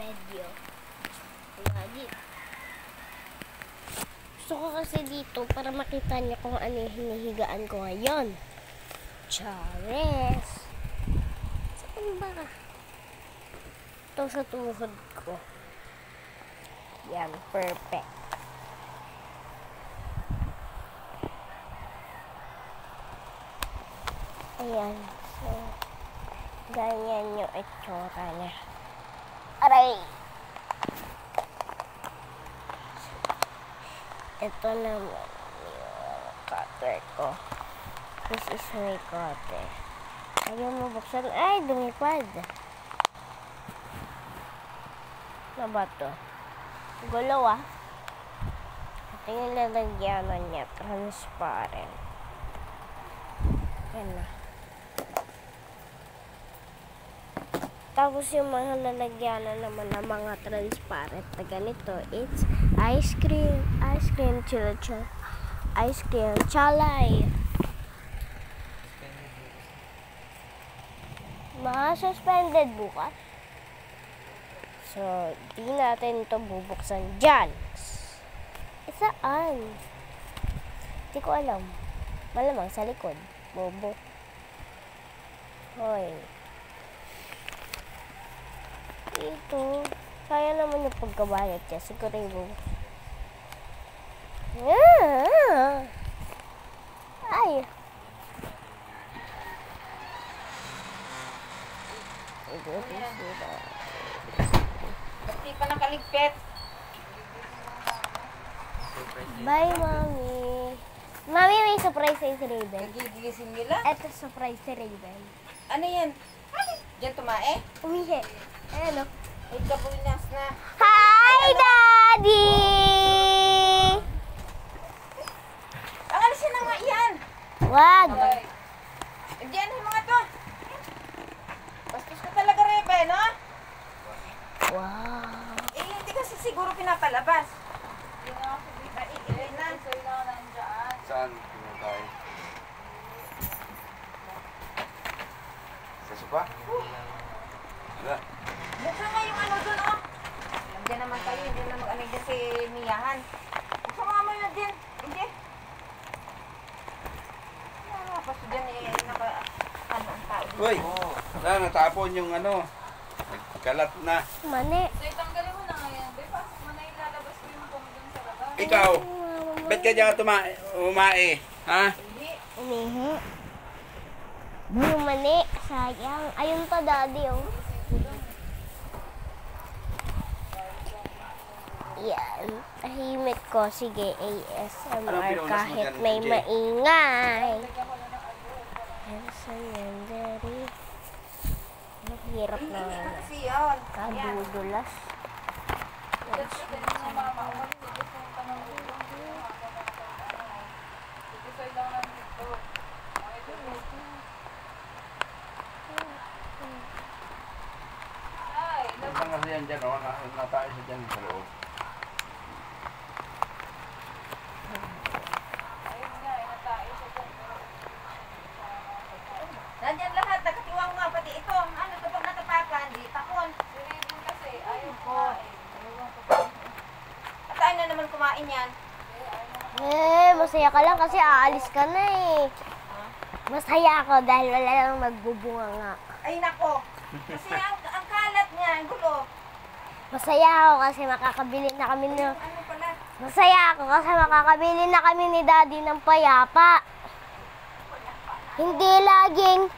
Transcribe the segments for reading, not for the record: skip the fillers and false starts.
video. Lagi. Gusto ko kasi dito para makita niyo kung ano yung hinihigaan ko ngayon. Chares! Saan ba? Ito sa tuhod ko. Yan, perfect. Ayan. So, ganyan yung itsura niya. Aray! Ito naman yung cutter ko. This is my cutter. Ayaw mo buksan. Ay, dumipad. Ano ba ito? Gulaw ah. Ito yung lalagyanan niya. Transparent. Yan na. Tapos yung mga lalagyanan naman ng mga transparent na ganito, it's ice cream, chalay. Mga suspended bukas. So, di natin ito bubuksan dyan. Saan? Hindi ko alam. Malamang sa likod. Bobo. Hoy. Ito. Kaya naman yung pagkabalit niya. Siguro yung ay. Hindi pa nakaligpit. Bye, Mommy. Mami, may surprise sa'yo si Raven. Nagigising nila? Ito surprise si Raven. Ano yan? Diyan tumae? Umihi. Ayan o. Ay, kabulinas na. Hi, Daddy! Ang alisin na nga yan. Wag. Diyan yung mga to. Bastos ka talaga, Rebe, no? Wow. Eh, hindi kasi siguro pinapalabas. Yun nga ako, ilay na. Saan pinatay? Sa sopa? Wala. Buksan nga yung ano dun, oh. Nandiyan naman kayo, hindi na mag-anig dyan si Miyahan. Buksan nga mo yun din. Hindi. Ano, paso dyan eh, ano ang tao dito. Uy! Wala, natapon yung ano. Nagkalat na. Mani. So, itanggalin mo na ngayon. Pasok mo na ilalabas ko yung pong dun sa labas. Ikaw! Ba't ka dyan umae? Ha? Umihi. Mani. Sayang. Ayun pa, Daddy, oh. Yan. Tahimik ko. Sige, ASMR pinaunas mo kahit dyan, may AJ? maingay. Yan, so yan, Daddy. Mahirap na nga. Kasi yun. Kadudulas. Saan kasi yan dyan, oh? Natayo siya dyan sa loob. Nandyan lahat, nakatiwang nga pati ito. Ano ito pag natapakan, di tapon. Sinibin kasi, ayaw ko. At tayo na naman kumain yan. Masaya ka lang kasi aalis ka na eh. Masaya ako dahil wala lang magbubunga nga. Ay nako. Kasi ang kalat niya, ang gulo. Masaya ako kasi makakabili na kami ng... Ano pala? Masaya ako kasi makakabili na kami ni Daddy ng payapa. Hindi laging...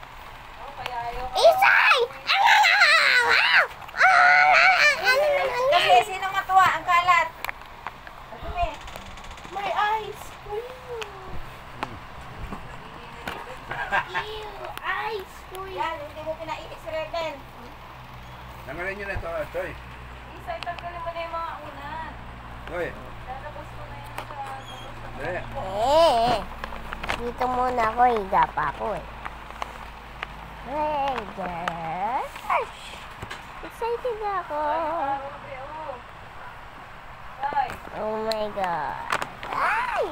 Isay! Kasi sino matuwa ang kalat? Dumi. My eyes! Ew! Eyes! Yan, hindi mo pinaiit si Reben. Nangalan nyo na ito, Toy. Isa, itanggalin mo na yung mga unan. Toy. Lalabas mo na yan sa labas. Dali. Dito muna ako, higa pa ako eh. Hey, gosh! Excited ako! Oh my God! Ay!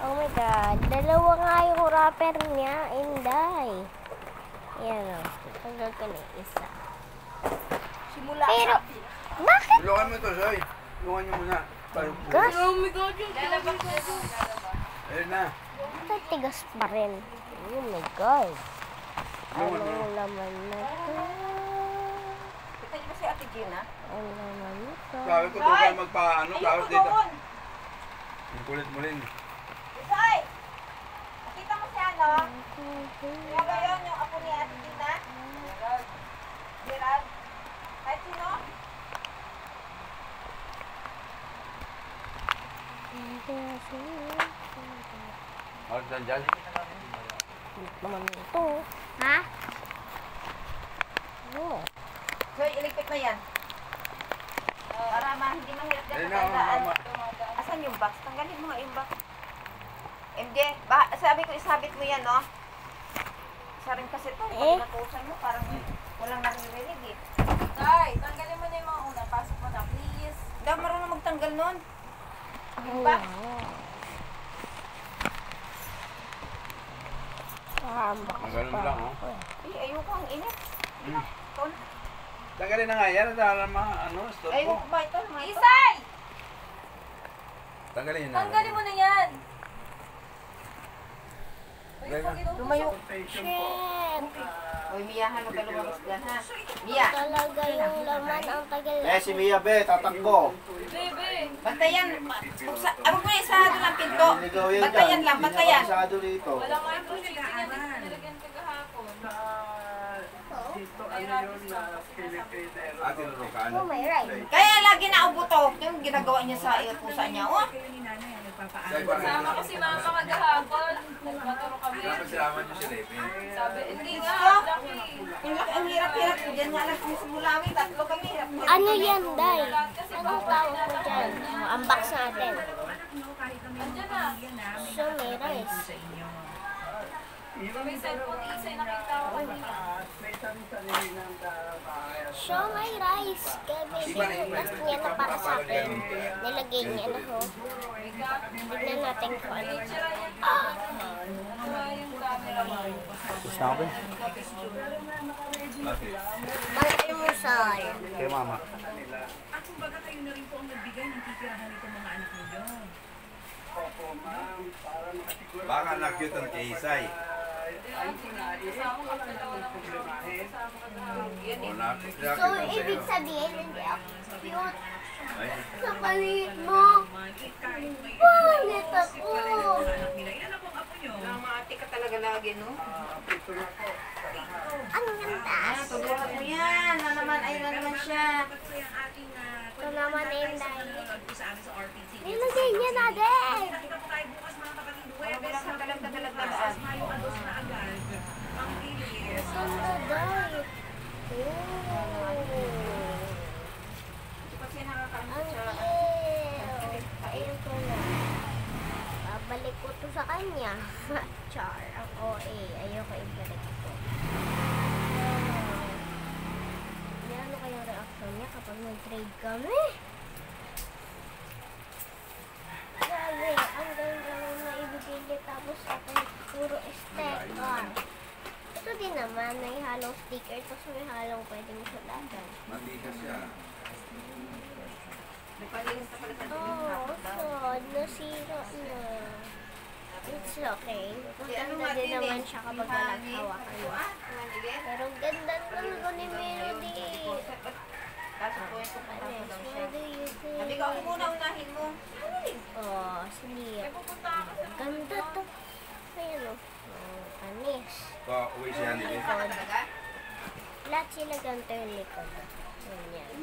Oh my God! Dalawa nga yung wrapper niya, Inday. Ayan o. Tanggal ko na isa. Simula Pero, Bakit? Tulungan mo ito, Soy. Tulungan niyo muna. Tayo. Gas? Lalabas na doon, lalabas. Ayun na. Tigas pa rin. Oh my God. Tulungan mo. Anong laman na to? Kita niyo ba si Ate Gina? Ang laman nito. Sabi ko doon kayo magpaano. Ayun Tapos ko dito. doon. Ang kulit mo rin. Isay! Nakita mo si ano? Yung ba yun, yung apo ni Ate Gina? Gerald. Kahit sino? Ako dyan dyan. Naman ito. Ha? Ano? So, iligpit mo yan. Para hindi mahirap Ayun yan na, matandaan. mama. Asan yung box? Tanggalin mo nga yung box. MJ, sabi ko isabit mo yan, no? Isa rin kasi ito. Pag natusan mo, parang walang naririnig eh. Tay, tanggalin mo na yung mga una. Pasok mo na, please. Hindi ako marunong magtanggal nun. Ba? Ang ganun lang, oh. Ayoko, ang init. Hmm. Ton. Tanggalin na nga yan. Dahil stop Ayoko ko. ba ito? Mga ito? Isay! Tanggalin na. Tanggalin mo na yan. Lumayo. Shit! Uy, Miyahan, huwag ka lumabas dyan, ha? Mia, Talaga yung laman ang tagal. Si Mia be, tatakbo. Bebe. bantayan. Huwag mo na isarado ng pinto. Bantayan lang, bantayan. Pasado rito. Wala nga yung cheating yan. Nilagyan ka kahapon. May rabies na. Ah, tinurukan. Oh, may right. Kaya lagi na ubo to. Yung ginagawa niya sa pusa niya, oh. Sama ko si mama kagahapon. Nagpaturo kami. Dapat salamat niyo si Lepin. Sabi, hindi nga, laki. Ang hirap-hirap. Diyan nga lang kung simulawi. Tatlo kami. Hirap-hirap. Ano yan, Day? Anong tawag mo dyan? Unbox natin. Andiyan na. So, may rice. May cellphone isay nakita ko kanina. So, may rice. Kaya may sinulas niya na para sa akin. Nilagay niya na ho. Tignan natin kung ano. Ah! Wala yung camera mo. Sabi? Bakit yung musal? Kay mama. Baka na-cute ang Kaysay. Kasama ko sa dalawa ng kasama ko na. O na-cute So, ang ibig sa'yo. sabihin, hindi ako cute. Ay, Sa palit mo. Pangit ako. Namati ka talaga lagi, no? Ang ganda. Tuburan mo yan. Na naman, ayun na naman siya. Ito naman na yung dahil. Nilagay niya na din. Mabilang ka lang kadalag-dalaan. Ito na dahil. Kasi nakakaano Ang siya. cute. Ayun ko na. Babalik ko to sa kanya. Char. Ang OA. Ayoko ibalik ko. Ano kayang reaction niya kapag nag-trade kami? Grabe. Ang ganda na ibigay niya tapos ako puro sticker. Ito din naman. May halong sticker tapos may halong pwedeng sulatan. matigas siya. May palinis na pala sa Oh, sad. Nasira na. It's okay. Maganda din naman siya kapag walang hawakan mo. Pero ganda talaga ni Melody. Kaso po yung pupunta ko daw siya. What do you think? Sabi ko, ako muna unahin mo. Oh, sleep. Ganda to. Ayan o. Oh, panis. So, uwi siya ni Lepin. Talaga? Lahat sila ganito yung likod. Ganyan.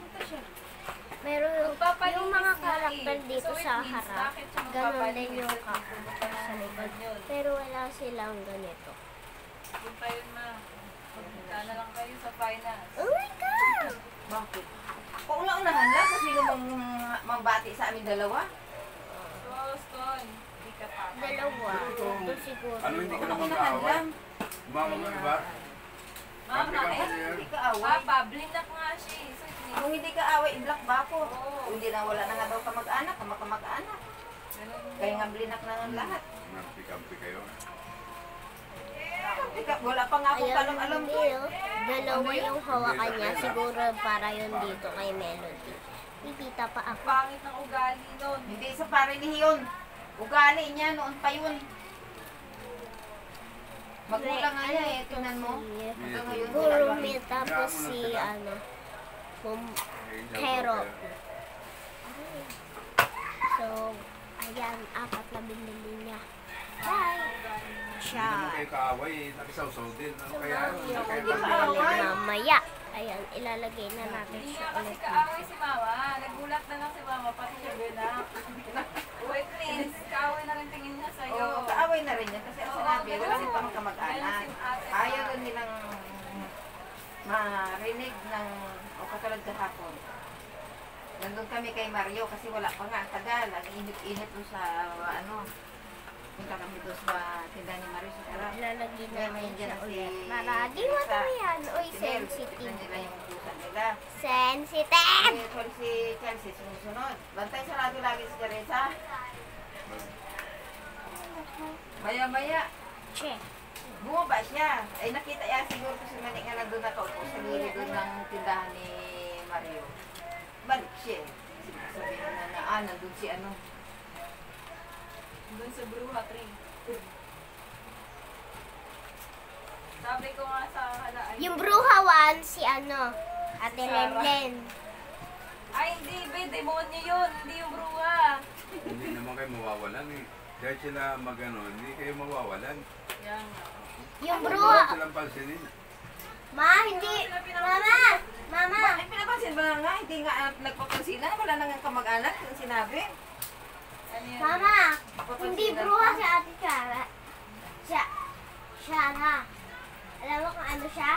Meron yung mga karakter dito sa harap. Ganon din yung karakter sa likod. Pero wala silang ganito. Punta yun ma. Punta na lang kayo sa finance. Oh my God! Bakit? Kung unahan lang, kasi yung mambati sa amin dalawa. Boston. Hindi ka pa. Dalawa. Ito siguro. Ano, hindi ka Kung naman unahan kaaway? lang. Mama mo, di ba? Mama, Kampi-kampi eh. niya. Hindi ka away. Papa, blinak nga siya. So, Kung hindi ka away, i-block ba ako? Hindi na wala na nga daw kamag-anak, kamag-anak. Kaya nga blinak na ng lahat. Kampi-kampi kayo. Wala pa nga akong Ayan, alam-alam hindi, doon. oh. Dalawa yung hawakan niya. Siguro para yun dito kay Melody. Titita pa ako. Pangit ng ugali nun. Hindi sa parinih yun. Ugali niya, noon pa yun. Magulang nga niya eh, tingnan mo. Hanggang ngayon, Gurumi, tapos si, Carrot. So, ayan, 4 na binili niya. Bye! Hindi naman Siya. kayo kaaway, nakisawsaw din. Ano kaya yun? Yung Kaya bibili mamaya. Ayan, ilalagay na natin Hindi siya nga kasi ulit. kaaway si Mama. Nagulat na lang si Mama, pati siya binak. Wait, please. Kaaway na rin tingin niya sa'yo. Oo, kaaway na rin yan. Kasi ang sinabi, wala rin pang kamag-anak. Ayaw rin nilang marinig ng, o katulad kahapon. Nandun kami kay Mario kasi wala pa nga, tagal. Ang init-init doon sa, punta kami doon sa tindahan ni Mario sa sarap. Ilalagay Kaya natin may siya dyan na si... ulit. Para di matamayan. Uy, Tignan sensitive. nila yung pusa nila. Sensitive! Sorry si Chelsea, sumusunod. Bantay sarado lagi si Teresa. Maya-maya, Che. bumaba siya. Ay nakita yan siguro kasi mani nga nandun nakaupo sa gilid doon ng tindahan ni Mario. Balik siya. Sabi na nandun si ano. Doon sa Bruja Tree. Sabi ko nga sa halaan. Yung Bruhawan, si Ate Lenlen. Ay, hindi, be. Demonyo yun. Hindi yung Bruja. Hindi naman kayo mawawalan eh. Kahit sila magano, hindi kayo mawawalan. Yan nga. Yung Huwag Bruha. silang pansinin. Ma, hindi. Mama! Mama! Ay pinapansin ba nga? Hindi nga nagpapansinan. Wala na nga kamag-anak yung sinabi. Ano yan? Mama! Hindi Bruha si Ate Chara. Siya na. Alam mo kung ano siya?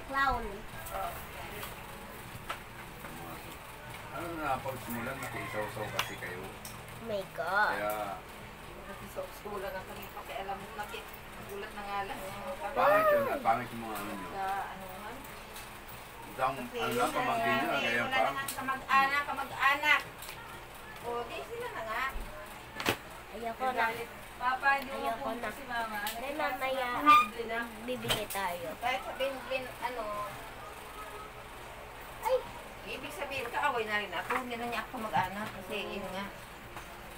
Clown. Ano na, pagsimulan, nakisaw-saw kasi kayo. Oh my God. Kaya, School lang kami pakialam. Nagulat na nga lang. pangit yun at pangit yung mga ano nyo. Sa ano man. Isang, ano lang, pamangkin nyo, kaya Wala pa. na nga kamag-anak. O, di sila na nga. Ayoko na. Papa, hindi mo Ayoko punta na. si Mama. May mamaya, bibili tayo. Kahit sabihin, Ay! ibig sabihin, kaaway na rin ako. Hindi na niya ako mag-anak. Kasi yun nga.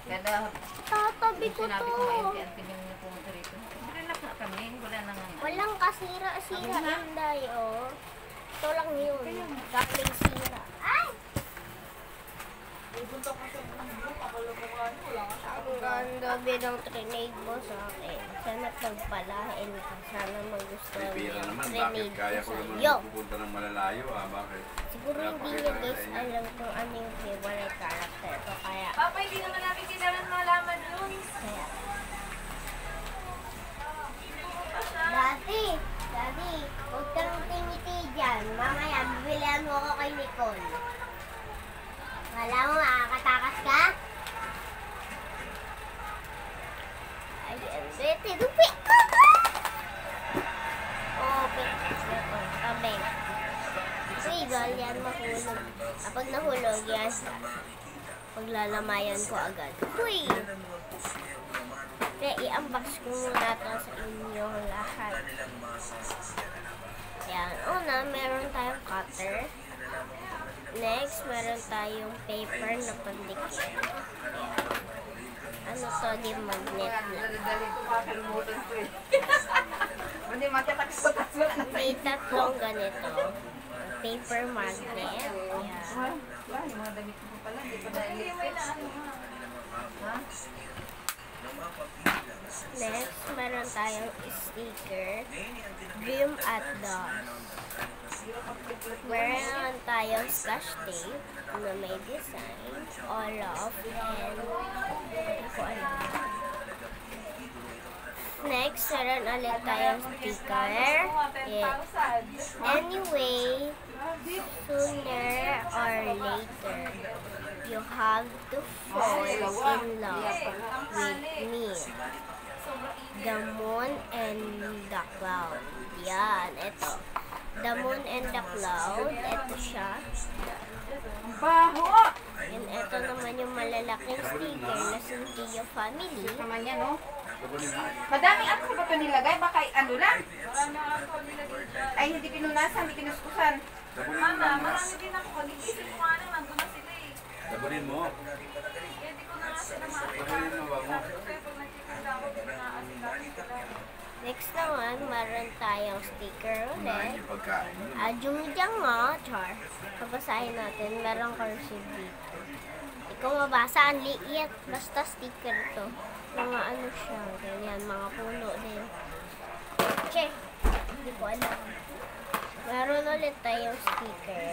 Ganda, Tatabi ko sinabi to. ko nga, antin yung napunta rito. Relax na kami. Wala na nga. Walang kasira-sira yung dayo. Ito lang yun. Galing sira. Ay! Ang ganda bilang trinade mo sa akin. Sana pagpalain ka. Sana magustuhan mo Pipira yung naman, bakit trinade kaya ko ko naman sa'yo. pupunta ng malalayo bakit? Siguro hindi niyo guys alam kung ano yung favorite character ko. Kaya, Papa, hindi naman namin kailangan malaman yun. kaya. Daddy, huwag kang tingiti dyan. Mamaya, bibilihan mo ako kay Nicole. Wala mo, makakatakas ka? Ayan, Betty, dupi! Oh, Betty. Tabeng. Uy, bawal yan mahulog. Kapag nahulog yan, paglalamayan ko agad. Uy! Kaya i-unbox ko muna ito sa inyong lahat. Yan. Una, meron tayong cutter. Next, meron tayong paper na pandikit. Yan. Ano to? Di magnet lang. Dali ko makakalimutan ko eh. Hindi magkatakas-takas. Wala na May tatlong ganito. Paper magnet. Yan. Wala, yung mga damit ko pala. Hindi ko na-ilip. Ha? Next, meron tayong sticker. Dream at Dawn. Meron tayong scotch tape na may design, Olaf, and hindi ko alam. Next, meron ulit tayong sticker. Anyway, sooner or later, you have to fall in love with me. The Moon and the Cloud. Yan, ito. The Moon and the Cloud. Ito siya. Baho! And ito naman yung malalaking sticker na Suntiyo Family. Naman yan, no? Sabunin mo. Madaming ako ba ito nilagay? Baka ano lang? Marami ang alcohol nilagay dyan. Ay, hindi pinunasan, hindi kinuskusan. Sabunin mo Mama, lang. marami din ako. Pag-iisip ko nga lang, nandun na sila eh. Sabunin mo. Kaya di ko na nga sila Sabunin mo ba mo? Sabi ko kayo, pag nagkikita ako, di ko na asikasin sila. Next naman, meron tayong sticker Unahin ulit. yung pagkain. Jumijang nga, char. Pabasahin natin, merong cursive dito. Ikaw mabasa, ang liit. Basta sticker to. Mga ano siya, ganyan, mga puno din. Check. Hindi ko alam. Meron ulit tayong sticker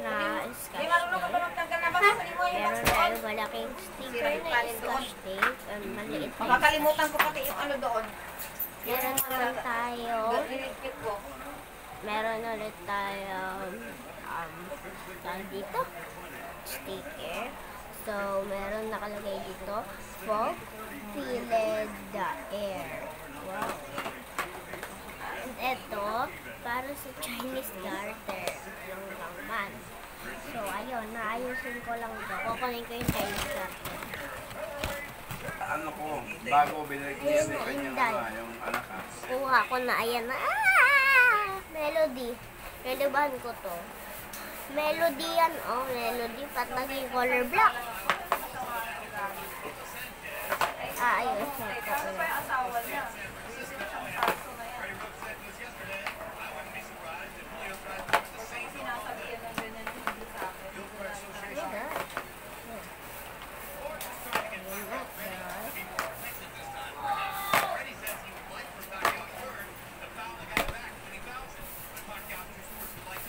na Hindi scotch marunong ka ba tape. magtanggal na baka mo yung box Meron doon? tayong malaking sticker na scotch tape. Maliit na. Makakalimutan ko pati yung ano doon. Meron naman tayong Doon ilikpit ko. meron ulit tayong tawag dito, sticker. So, meron nakalagay dito, fog filled the air. Wow. And ito, para sa Chinese garter. Yung laman. So, ayun, naayusin ko lang ito. Kukunin ko yung Chinese garter. Ano ko, bago binigyan niya yung kanyang Inday. yung anak ha. Kuha ko na, ayan na. Melody. Relevan ko to. Melody yan, oh. Melody, pat naging color black. Ayos na ito. Ano pa yung asawa niya? Susunod siyang saso na yan. Kasi sinasabihan ng ganyan yung hindi sa akin. Ayan na. Ayan na, guys.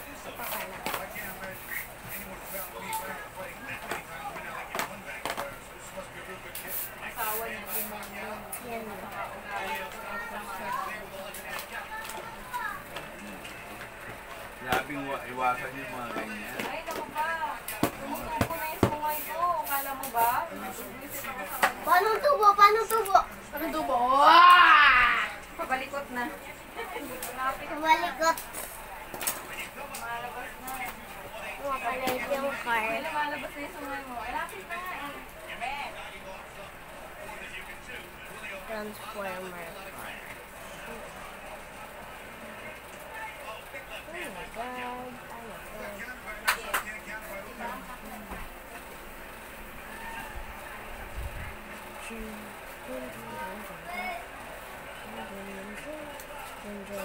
Ito pa pala. Asawa niya, demonyo. Yan na. Sabing iwasan yung mga ganyan. Ay, naku ba? Tumutubo na yung sungay ko. Kala mo ba? Nag-isip ako sa kanya. Paano tubo? Paano tubo? Ano tubo? Pabalikot na. Malapit Kumalikot. malabas na. Kumapalit yung car. May lumalabas na yung sungay mo. Ay, lapit na nga eh. Transformer car. Oh my God. Ano to?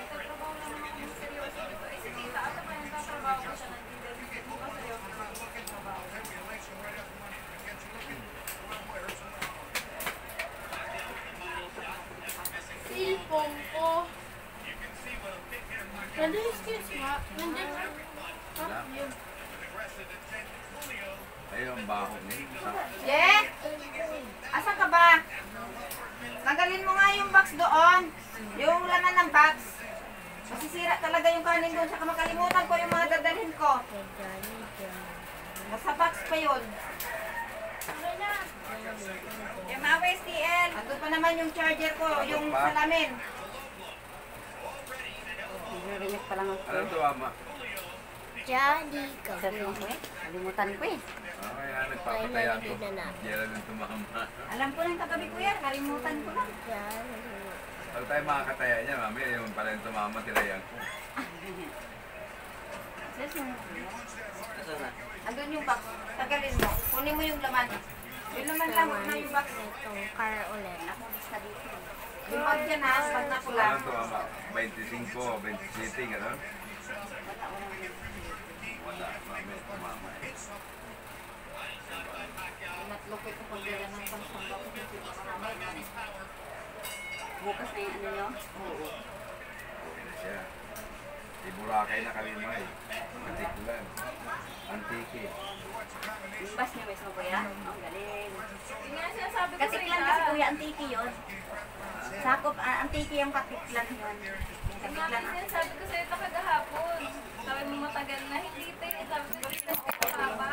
Tatrabaho na naman yung seryoso dito. Eh, si tita, ano ba yung tatrabaho ko siya nandito? Hindi ba seryoso na yung trabaho? Cellphone ko. Nandun yung skills nga. Nandun nga. Wala. Yun. Ayun, ang baho niya. Je? Asan ka ba? Tanggalin mo nga yung box doon. Yung laman ng box. Masisira talaga yung kanin doon. Saka makalimutan ko yung mga dadalhin ko. Kay Johnny John. Nasa box pa yun. Yung mga STL. Andun pa naman yung charger ko. Yung salamin. Nagrinig pa lang ako. Ano to, ama? Johnny Kaboy. Kalimutan ko eh. Kaya nagpapataya ko. Ay, na. Diyan lang yung tumama. Alam ko lang kagabi ko yan. Kalimutan ko lang. Johnny. Pag tayo makakataya niya, mami, yung pala yung tumama, tirayan ko. Andun yung box. Tagalin mo. Kunin mo yung laman. Yung laman lang na yung box. Itong car ulit. Yung bag yan ha. Bag na pula. Ano to, ama? 25, 27, gano'n? Wala, mami, tumama eh. Natlupit ko pag yan ng pansamba ko. Bukas na yung ano nyo? Oo. Okay na siya. Di Boracay na kami mo eh. Antik lang. Antiki. Bas niyo mismo kuya? Ang galing. Yun nga sinasabi ko sa Katiklan kasi kuya, antiki yun. Sakop, antiki yung katiklan yun. Yung Yung nga katiklan. sinasabi ko sa'yo ito kagahapon. Sabi mo matagal na, hindi tayo. Sabi ko pinagkakaba.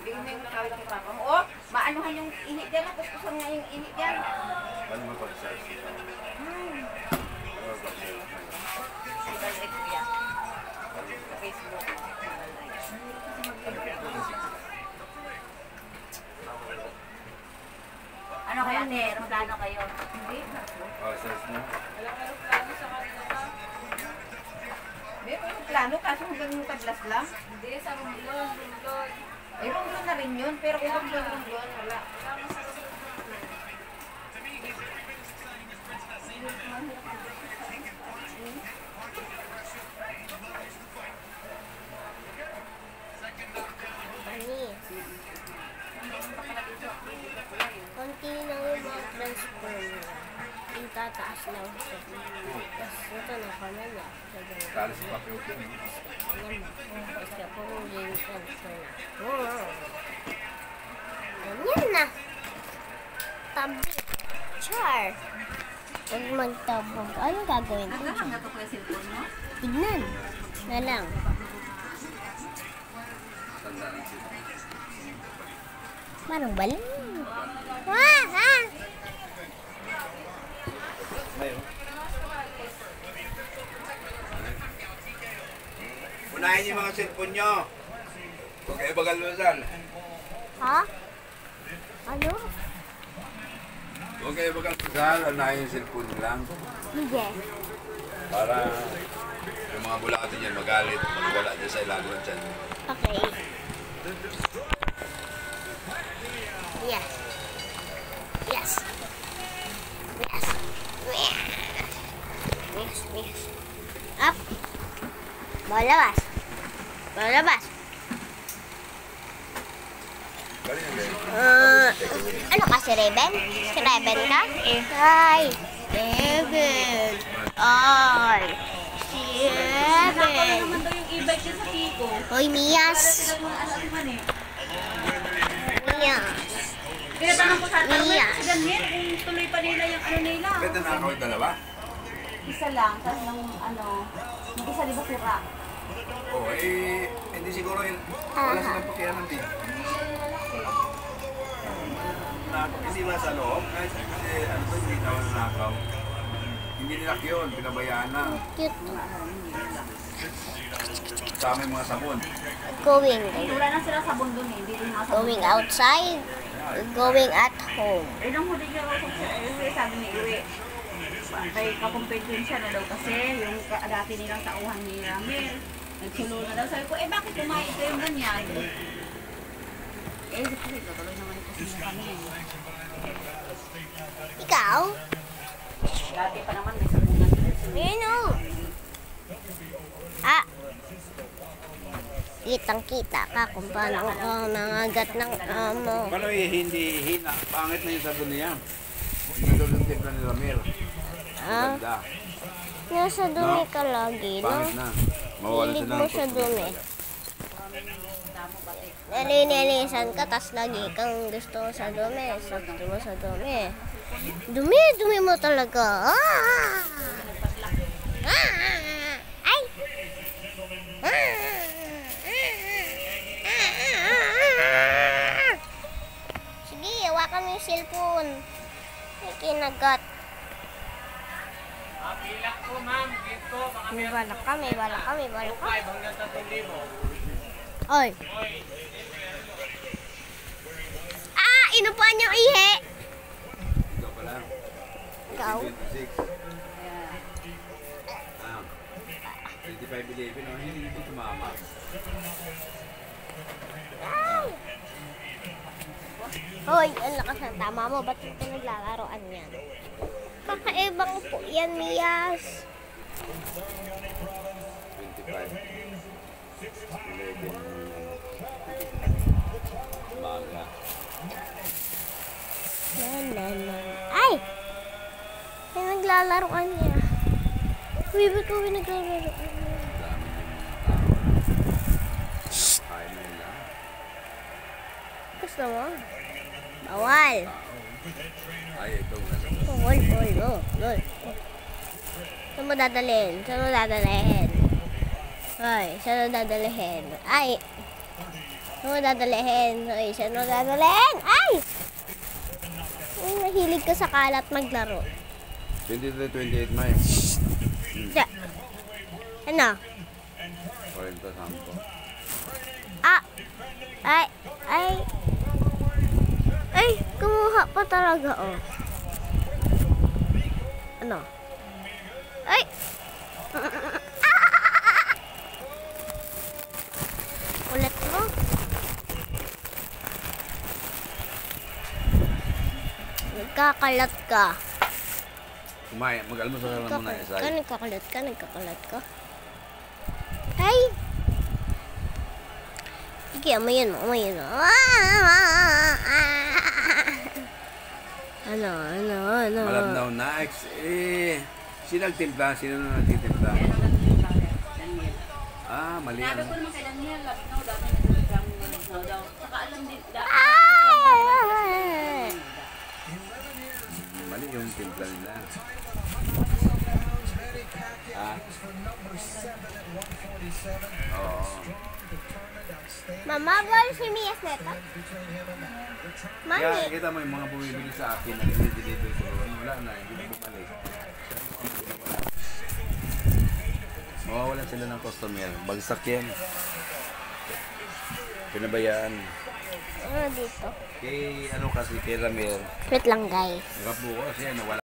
Bigyan mo yung kawit ni Papa mo. Oh, maanuhan yung init dyan. Kuskusan nga yung init dyan. Paano mo pag-search ito? Ano pag-search? Ibalik kuya. Sa Facebook. may aeroplano kayo. Hindi. Process na. Walang aeroplano sa kanila ka. May aeroplano, kaso hanggang yung kadlas lang. Hindi, sa Romblon, Romblon. Eh, Romblon na rin yun, pero kung Romblon, wala. Wala mo sa Romblon. Ani. Konti lang yung mga transfer nila. Itataas lang siya. Tapos ito na kami na. Kalis sa papel ko. Kasi po yung transfer na. Ganyan na. Tabi. Char. Huwag magtabog. Ano gagawin ko? Hanggang na to po yung cellphone mo? Tignan. Na lang. Parang balik. Wah! Ah! Unahin yung mga cellphone nyo. Huwag kayo bagal-basal. Ha? Ano? Huwag kayo bagal-basal. Unahin yung cellphone nyo lang. Sige. Para yung mga bulati niyan magalit. Wala dyan sa ilalim ng tiyan. Okay. Yes. Yes. Yes. Yes. Yes. Up. Balabas. Balabas. Galing na galing. Ano ka si Raven? Si Raven ka? Hi. Raven. Ay. Si Raven. Naman daw yung e-bike niya sa Kiko. Hoy, Mias. Sila mga anak man eh. Mias. Tinatanong ko sa atin, Iya. si Daniel, kung tuloy pa nila yung ano nila. Pwede na ako yung dalawa. Isa lang, tapos nung yung isa di ba sira? Oo, hindi siguro yun. Wala silang pakialam din. Hindi ba sa loob? Kasi ano to, hindi naman nakaw. Hindi nilak yun, pinabayaan na. Cute. Sama yung mga sabon. Going. Wala na sila sabon dun eh, hindi rin mga sabon. Going outside. Going at home. Eh, nung huli niya ako sa Iwi, sabi ni Iwi, kay kakumpetensya siya na daw kasi yung dati nilang tauhan ni Ramir. Nagsulo na daw. Sabi ko, eh bakit kumain ko yung ganyan? Eh, kasi tutuloy naman kasi na kami. Ikaw? Dati pa naman may sabunan. Ano? Ah. Kitang-kita ka kung paano ako nangagat ng amo. Paano hindi hina? Pangit na yung sabon niya. Hindi yung timpla ni Ramir. Ah, Ganda. nasa dumi ka lagi, no? Pangit na. Mawala Hilig sila mo ng sa dumi. Nalinilisan ka, tas lagi kang gusto mo sa dumi. Sakto mo sa dumi. Dumi mo talaga. Ah! Ay! Sige, hawakan mo yung cellphone. May kinagat. May balak ka. Oy. Ah, inupuan yung ihi. Ikaw pala. Ikaw? 26. 25-11, no? Hindi ito tumama. Hoy, ang lakas ng tama mo. Ba't ito naglalaroan yan? Kakaibang po yan, Mias. 25. 11. Maga. Ay! May naglalaroan niya. Uy, ba't ko naglalaro? Kain na nila. Gusto mo? Bawal. Ay, ito. Bawal. Saan mo dadalhin? Hoy, saan mo dadalhin? Ay! Saan mo dadalhin? Hoy, saan mo dadalhin? Ay! Ay, mahilig ka sa kalat maglaro. 23-28 May. Diya. Ano? 40 sampo. Ah! Ay! Kumuha pa talaga, oh. Ano? Ay! Ulit mo. Nagkakalat ka. Kumain, mag-almusal na muna, Isay. Nagkakalat ka. Ay! Sige, amayin mo. Ano? Malabnaw na, sino nagtimpla? Sino na nagtitimpla? Mali yan. Sabi ko naman kay Daniel, labnaw, dami nagtitramo daw. Saka alam din, Mali yung timpla nila. Oo. Mama, bawal si Mias neta? Mami. Kaya kita mo yung mga bumibili sa akin na nilideliver ko. Wala na, hindi na bumalik. Mawawalan sila ng customer. Bagsak yan. Pinabayaan. Ano dito? Kay ano kasi, kay Ramir. Wait lang guys. Nakapo ko kasi nawala